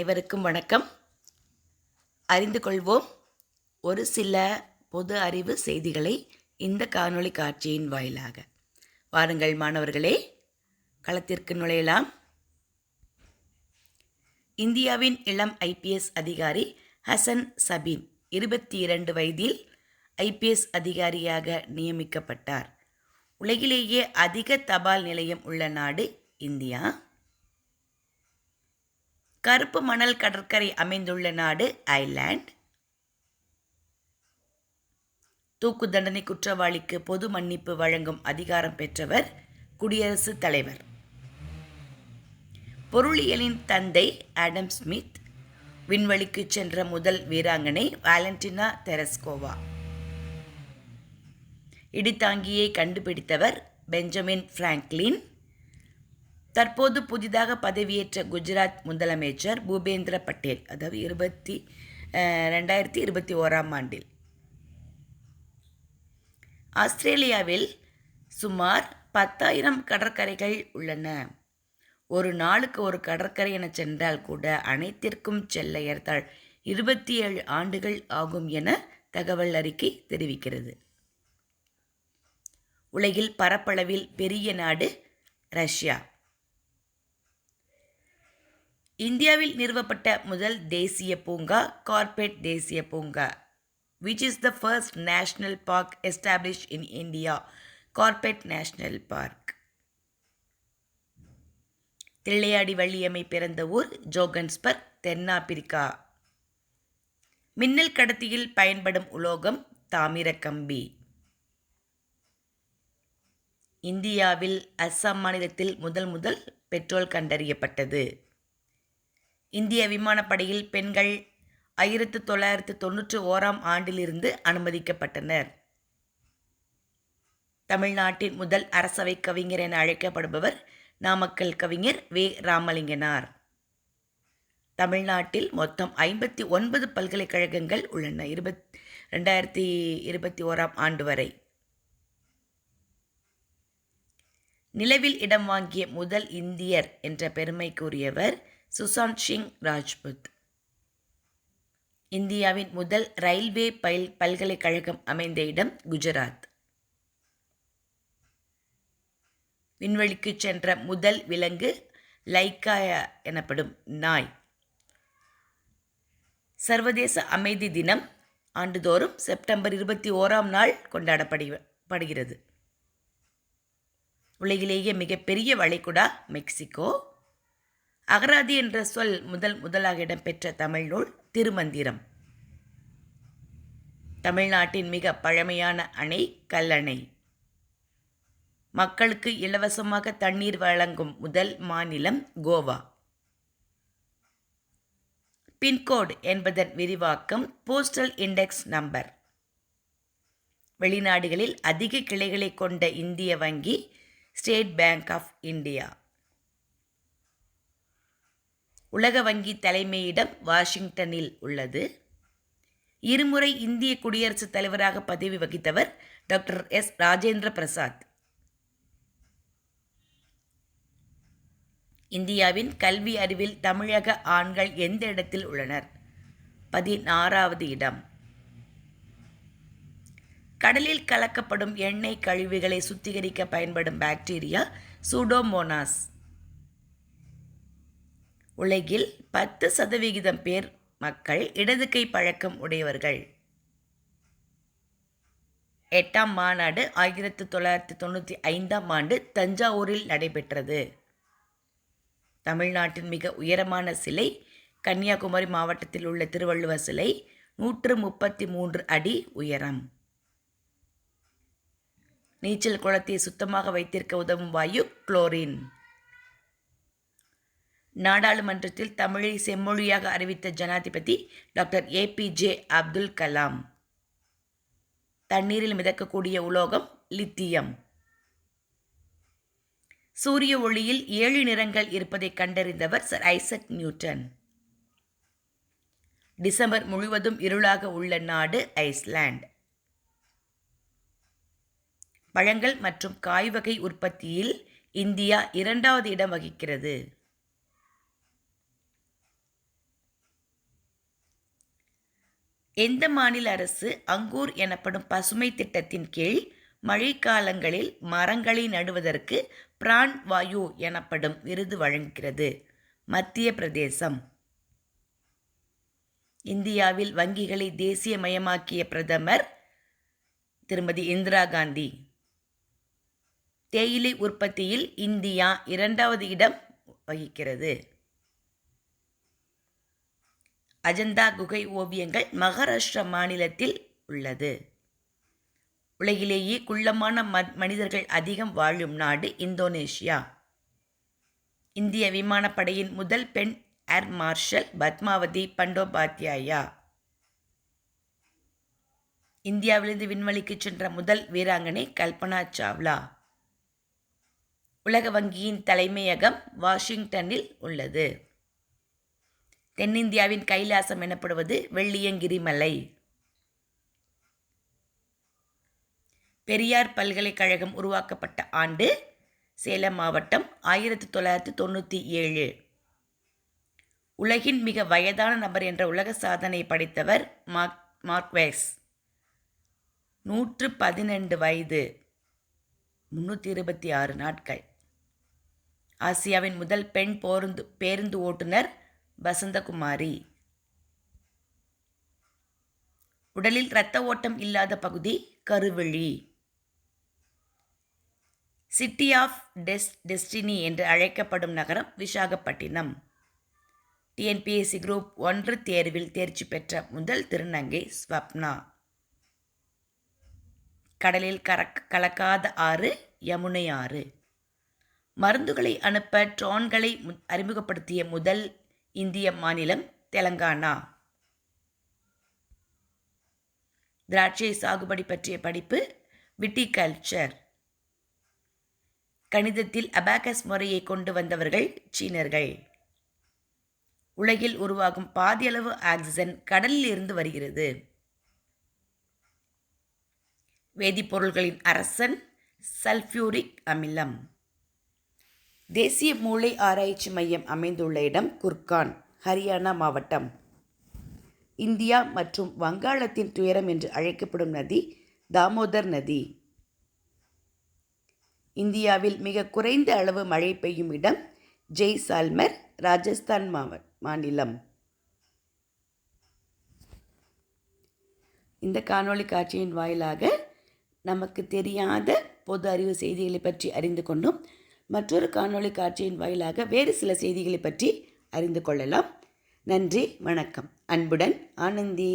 அனைவருக்கும் வணக்கம். அறிந்து கொள்வோம் ஒரு சில பொது அறிவு செய்திகளை இந்த காணொளி காட்சியின் வாயிலாக. வாருங்கள் மாணவர்களே, களத்திற்கு நுழையலாம். இந்தியாவின் இளம் ஐபிஎஸ் அதிகாரி ஹசன் சபீன் 22 வயதில் ஐபிஎஸ் அதிகாரியாக நியமிக்கப்பட்டார். உலகிலேயே அதிக தபால் நிலையம் உள்ள நாடு இந்தியா. கருப்பு மணல் கடற்கரை அமைந்துள்ள நாடு ஐர்லாந்து. தூக்கு தண்டனை குற்றவாளிக்கு பொது மன்னிப்பு வழங்கும் அதிகாரம் பெற்றவர் குடியரசுத் தலைவர். பொருளியலின் தந்தை ஆடம் ஸ்மித். விண்வெளிக்கு சென்ற முதல் வீராங்கனை வாலண்டினா தெரஸ்கோவா. இடித்தாங்கியை கண்டுபிடித்தவர் பெஞ்சமின் பிராங்க்லின். தற்போது புதிதாக பதவியேற்ற குஜராத் முதலமைச்சர் பூபேந்திர பட்டேல், அதாவது 2021ஆம் ஆண்டில். ஆஸ்திரேலியாவில் சுமார் 10,000 கடற்கரைகள் உள்ளன. ஒரு நாளுக்கு ஒரு கடற்கரை என சென்றால் கூட அனைத்திற்கும் செல்ல ஏறத்தாழ 27 ஆண்டுகள் ஆகும் என தகவல் அறிக்கை தெரிவிக்கிறது. உலகில் பரப்பளவில் பெரிய நாடு ரஷ்யா. இந்தியாவில் நிறுவப்பட்ட முதல் தேசிய பூங்கா கார்பெட் தேசிய பூங்கா, which is the first national park established in India, Corbett national park. Thillaiyadi Valliammai பிறந்த ஊர் ஜோகன்ஸ்பர்க், தென்னாப்பிரிக்கா. மின்னல் கடத்தியில் பயன்படும் உலோகம் தாமிரக்கம்பி. இந்தியாவில் அஸ்ஸாம் மாநிலத்தில் முதல் பெட்ரோல் கண்டறியப்பட்டது. இந்திய விமானப்படையில் பெண்கள் 1991ஆம் ஆண்டிலிருந்து அனுமதிக்கப்பட்டனர். தமிழ்நாட்டின் முதல் அரசவை கவிஞர் என அழைக்கப்படுபவர் நாமக்கல் கவிஞர் வே. ராமலிங்கனார். தமிழ்நாட்டில் மொத்தம் 59 பல்கலைக்கழகங்கள் உள்ளன 2021ஆம் ஆண்டு வரை. நிலவில் இடம் வாங்கிய முதல் இந்தியர் என்ற பெருமைக்குரியவர் சுசாந்த் சிங் ராஜ்புத். இந்தியாவின் முதல் ரயில்வே பல்கலைக்கழகம் அமைந்த இடம் குஜராத். விண்வெளிக்கு சென்ற முதல் விலங்கு லைக்கா எனப்படும் நாய். சர்வதேச அமைதி தினம் ஆண்டுதோறும் செப்டம்பர் 21ஆம் நாள் கொண்டாடப்படுகிறது. உலகிலேயே மிகப்பெரிய வளைகுடா மெக்சிகோ. அகராதி என்ற சொல் முதலாக இடம்பெற்ற தமிழ் நூல் திருமந்திரம். தமிழ்நாட்டின் மிக பழமையான அணை கல்லணை. மக்களுக்கு இலவசமாக தண்ணீர் வழங்கும் முதல் மாநிலம் கோவா. பின்கோடு என்பதன் விரிவாக்கம் போஸ்டல் இண்டெக்ஸ் நம்பர். வெளிநாடுகளில் அதிக கிளைகளை கொண்ட இந்திய வங்கி ஸ்டேட் பேங்க் ஆஃப் இந்தியா. உலக வங்கி தலைமையிடம் வாஷிங்டனில் உள்ளது. இருமுறை இந்திய குடியரசுத் தலைவராக பதவி வகித்தவர் டாக்டர் எஸ். ராஜேந்திர பிரசாத். இந்தியாவின் கல்வி அறிவில் தமிழக ஆண்கள் எந்த இடத்தில் உள்ளனர்? 16வது இடம். கடலில் கலக்கப்படும் எண்ணெய் கழிவுகளை சுத்திகரிக்க பயன்படும் பாக்டீரியா சூடோமோனாஸ். உலகில் 10% பேர் மக்கள் இடது கை பழக்கம் உடையவர்கள். 8ஆம் மாநாடு 1995ஆம் ஆண்டு தஞ்சாவூரில் நடைபெற்றது. தமிழ்நாட்டின் மிக உயரமான சிலை கன்னியாகுமரி மாவட்டத்தில் உள்ள திருவள்ளுவர் சிலை 133 அடி உயரம். நீச்சல் குளத்தை சுத்தமாக வைத்திருக்க உதவும் வாயு குளோரின். நாடாளுமன்றத்தில் தமிழை செம்மொழியாக அறிவித்த ஜனாதிபதி டாக்டர் ஏபிஜே அப்துல் கலாம். தண்ணீரில் மிதக்கக்கூடிய உலோகம் லித்தியம். சூரிய ஒளியில் 7 நிறங்கள் இருப்பதை கண்டறிந்தவர் சர் ஐசக் நியூட்டன். டிசம்பர் முழுவதும் இருளாக உள்ள நாடு ஐஸ்லாந்து. பழங்கள் மற்றும் காய்வகை உற்பத்தியில் இந்தியா 2வது இடம் வகிக்கிறது. எந்த மாநில அரசு அங்கூர் எனப்படும் பசுமை திட்டத்தின் கீழ் மழைக்காலங்களில் மரங்களை நடுவதற்கு பிரான் வாயு எனப்படும் விருது வழங்குகிறது? மத்திய பிரதேசம். இந்தியாவில் வங்கிகளை தேசியமயமாக்கிய பிரதமர் திருமதி இந்திரா காந்தி. தேயிலை உற்பத்தியில் இந்தியா 2வது இடம் வகிக்கிறது. அஜந்தா குகை ஓவியங்கள் மகாராஷ்டிரா மாநிலத்தில் உள்ளது. உலகிலேயே குள்ளமான மனிதர்கள் அதிகம் வாழும் நாடு இந்தோனேஷியா. இந்திய விமானப்படையின் முதல் பெண் ஏர் மார்ஷல் பத்மாவதி பண்டோபாத்யாயா. இந்தியாவிலிருந்து விண்வெளிக்கு சென்ற முதல் வீராங்கனை கல்பனா சாவ்லா. உலக வங்கியின் தலைமையகம் வாஷிங்டனில் உள்ளது. தென்னிந்தியாவின் கைலாசம் எனப்படுவது வெள்ளியங்கிரி மலை. பெரியார் பல்கலைக்கழகம் உருவாக்கப்பட்ட ஆண்டு சேலம் மாவட்டம் 1997. உலகின் மிக வயதான நபர் என்ற உலக சாதனை படைத்தவர் மார்க்வெஸ். 112 வயது 326 நாட்கள். ஆசியாவின் முதல் பெண் பேருந்து ஓட்டுநர் வசந்தகுமாரி. உடலில் இரத்த ஓட்டம் இல்லாத பகுதி கருவிழி. சிட்டி ஆஃப் டெஸ்டினி என்று அழைக்கப்படும் நகரம் விசாகப்பட்டினம். டிஎன்பிஎஸ்சி குரூப் 1 தேர்வில் தேர்ச்சி பெற்ற முதல் திருநங்கை ஸ்வப்னா. கடலில் கலக்காத ஆறு யமுனை ஆறு. மருந்துகளை அனுப்ப ட்ரோன்களை அறிமுகப்படுத்திய முதல் இந்திய மாநிலம் தெலங்கானா. திராட்சை சாகுபடி பற்றிய படிப்பு விட்டிகல்ச்சர். கணிதத்தில் அபாகஸ் முறையை கொண்டு வந்தவர்கள் சீனர்கள். உலகில் உருவாகும் பாதியளவு ஆக்சிஜன் கடலில் இருந்து வருகிறது. வேதிப்பொருள்களின் அரசன் சல்ஃபியூரிக் அமிலம். தேசிய மூளை ஆராய்ச்சி மையம் அமைந்துள்ள இடம் குர்கான், ஹரியானா மாவட்டம். இந்தியா மற்றும் வங்காளத்தின் துயரம் என்று அழைக்கப்படும் நதி தாமோதர் நதி. இந்தியாவில் மிக குறைந்த அளவு மழை பெய்யும் இடம் ஜெய்சால்மர், ராஜஸ்தான் மாநிலம். இந்த காணொளி காட்சியின் வாயிலாக நமக்கு தெரியாத பொது அறிவு செய்திகளை பற்றி அறிந்து கொண்டும் மற்றொரு காணொளி காட்சியின் வாயிலாக வேறு சில செய்திகளை பற்றி அறிந்து கொள்ளலாம். நன்றி, வணக்கம். அன்புடன் ஆனந்தி.